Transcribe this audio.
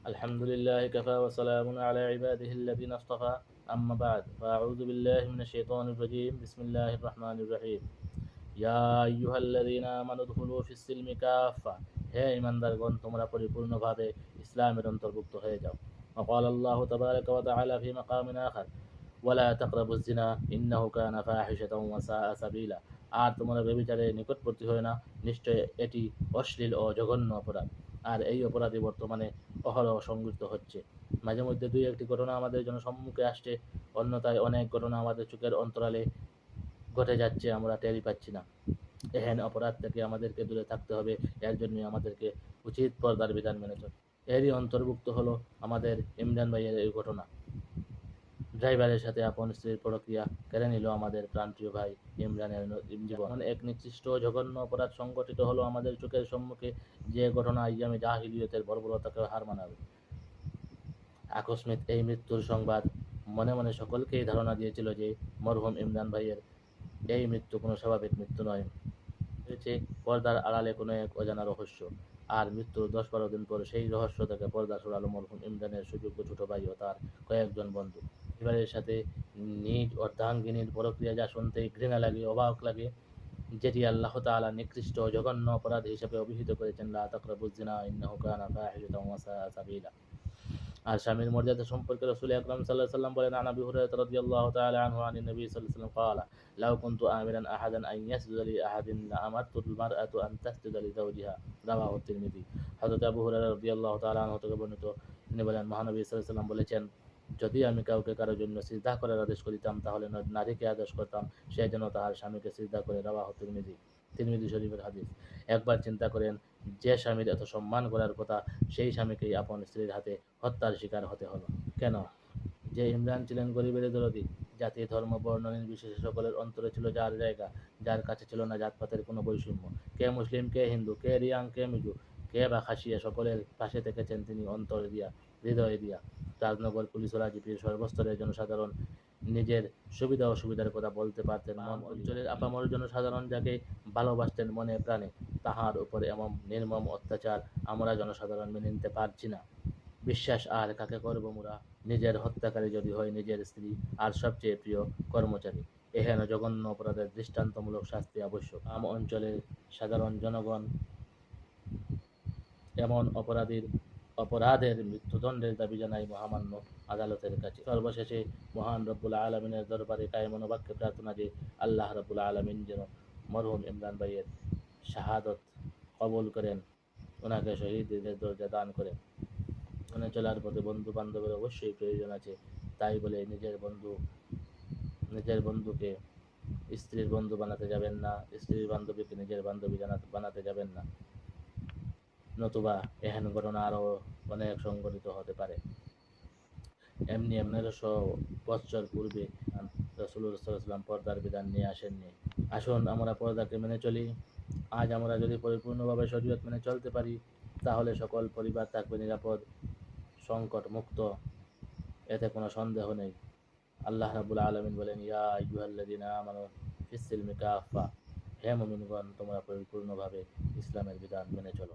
الحمد لله كفى وسلام على عباده الذين اصطفى أما بعد فأعوذ بالله من الشيطان الرجيم بسم الله الرحمن الرحيم يا أيها الذين آمنوا ادخلوا في السلم كافة হে ইমানদারগণ তোমরা পরিপূর্ণভাবে ইসলামের অন্তর্ভুক্ত হয়ে যাও وقال الله تبارك وتعالى في مقام آخر ولا تقربوا الزنا إنه كان فاحشة وساء سبيلا আর তোমরা ব্যভিচারে নিকটবর্তী হয় না নিশ্চয় এটি অশ্লীল ও জঘন্য অপরাধ আর এই অপরাধী বর্তমানে অহরহ সংঘটিত হচ্ছে মাঝে মধ্যে দুই একটি ঘটনা আমাদের জন্য সম্মুখে আসছে অন্যথায় অনেক ঘটনা আমাদের চোখের অন্তরালে ঘটে যাচ্ছে আমরা টেরই পাচ্ছি না এহেন অপরাধ থেকে আমাদেরকে দূরে থাকতে হবে এর জন্য আমাদেরকে উচিত পর্দার বিধান মেনে চলতে এরই অন্তর্ভুক্ত হলো আমাদের ইমরান ভাইয়ের এই ঘটনা ড্রাইভারের সাথে আপন স্ত্রীর প্রক্রিয়া কেড়ে নিল আমাদের প্রাণপ্রিয় ভাই ইমরানের জীবন এক নিকৃষ্ট জঘন্য অপরাধ সংগঠিত হলো আমাদের চোখের সম্মুখে যে ঘটনা আইয়ামে জাহিলিয়তের বর্বরতাকে হার মানাবে আকস্মিক এই মৃত্যুর সংবাদ মনে মনে সকলকেই ধারণা দিয়েছিল যে মরহুম ইমরান ভাইয়ের এই মৃত্যু কোনো স্বাভাবিক মৃত্যু নয় হয়েছে পর্দার আড়ালে কোনো এক অজানা রহস্য আর মৃত্যুর 10-12 দিন পর সেই রহস্য থেকে পর্দা সরালো মরহুম ইমরানের সুযোগ্য ছোট ভাই ও তার কয়েকজন বন্ধু পরিবারের সাথে নিজ অর্ধাঙ্গিনীর প্রক্রিয়া যা শুনতেই ঘৃণা লাগে অবাক লাগে যেটি আল্লাহ তাআলা নিকৃষ্ট জঘন্য অপরাধ হিসেবে অভিহিত করেছেন লা তাকরাবুজ জিনা ইন্নাহু কানা ফাহিশাতাও ওয়া সাআ সাবিলা আর স্বামীর মর্যাদা সম্পর্কে রাসূল আকরাম সাল্লাল্লাহু আলাইহি ওয়াসাল্লাম বলেন আন আবি হুরায়রা রাদিয়াল্লাহু তাআলা আনহু আন নবী সাল্লাল্লাহু আলাইহি ওয়াসাল্লাম قال লাউ কুনতু আমিরান আহাদান আন ইয়াসজুদা লি আহাদিন লা'আমারতুল মারআতু আন তাসজুদা লি যাওজিহা রাওয়াহু তিরমিজি হযরত আবু হুরায়রা রাদিয়াল্লাহু তাআলা আনহু থেকে বর্ণিত তিনি বলেন মহানবী সাল্লাল্লাহু আলাইহি ওয়াসাল্লাম বলেছেন যদি আমি কাউকে কারোর জন্য সিজদা করার আদেশ করিতাম তাহলে নারীকে আদেশ করতাম সে যেন তাহার স্বামীকে সিজদা করে রাওয়াহু তিরমিজি শরীফের হাদিস একবার চিন্তা করেন যে স্বামীর এত সম্মান করার কথা সেই স্বামীকেই আপন স্ত্রীর হাতে হত্যার শিকার হতে হলো কেন যে ইমরান ছিলেন গরিবের দরদি জাতি ধর্ম বর্ণ নির্বিশেষে সকলের অন্তরে ছিল যার জায়গা যার কাছে ছিল না জাতপাতের কোনো বৈষম্য কে মুসলিম কে হিন্দু কে রিয়াং কে মিজু কে বা খাসিয়া সকলের পাশে থেকেছেন তিনি অন্তর দিয়া হৃদয় দিয়া রাজনগর পুলিশরা জিপির সর্বস্তরের জনসাধারণ নিজের সুবিধা অসুবিধার কথা বলতে পারতেন মন অঞ্চলের আপামর জনসাধারণ যাকে ভালোবাসতেন মনে প্রাণে তাহার উপর এমন নির্মম অত্যাচার আমরা জনসাধারণ মেনে নিতে পারছি না বিশ্বাস আর কাকে করব মোরা নিজের হত্যাকারী যদি হয় নিজের স্ত্রী আর সবচেয়ে প্রিয় কর্মচারী এহেন জঘন্য অপরাধের দৃষ্টান্তমূলক শাস্তি আবশ্যক আম অঞ্চলের সাধারণ জনগণ এমন অপরাধের মৃত্যুদণ্ডের দাবি জানাই মহামান্য আদালতের কাছে সর্বশেষে মহান রব্বুল আলমিনের দরবারে কায়েমন বাক্যে প্রার্থনা যে আল্লাহ রব্বুল আলমিন যেন মরহুম ইমরান ভাইয়ের শাহাদত কবুল করেন ওনাকে শহীদের দরজা দান করেন ওখানে চলার পথে বন্ধু বান্ধবের অবশ্যই প্রয়োজন আছে তাই বলে নিজের বন্ধুকে স্ত্রীর বন্ধু বানাতে যাবেন না স্ত্রীর বান্ধবীকে নিজের বান্ধবী বানাতে যাবেন না নতুবা এহেন ঘটনা আরও অনেক সংঘটিত হতে পারে এমনি 1100 বছর পূর্বে রাসূলুল্লাহ সাল্লাল্লাহু আলাইহি ওয়াসাল্লাম পর্দার বিধান নিয়ে আসেননি আসুন আমরা পর্দাকে মেনে চলি আজ আমরা যদি পরিপূর্ণভাবে শরীয়ত মেনে চলতে পারি তাহলে সকল পরিবার থাকবে নিরাপদ সংকট মুক্ত এতে কোনো সন্দেহ নেই আল্লাহ রাব্বুল আলামিন বলেন ইয়া আইয়ুহাল্লাযীনা আমানু ফিস সিলমি কাফা হে মুমিনগণ তোমরা পরিপূর্ণভাবে ইসলামের বিধান মেনে চলো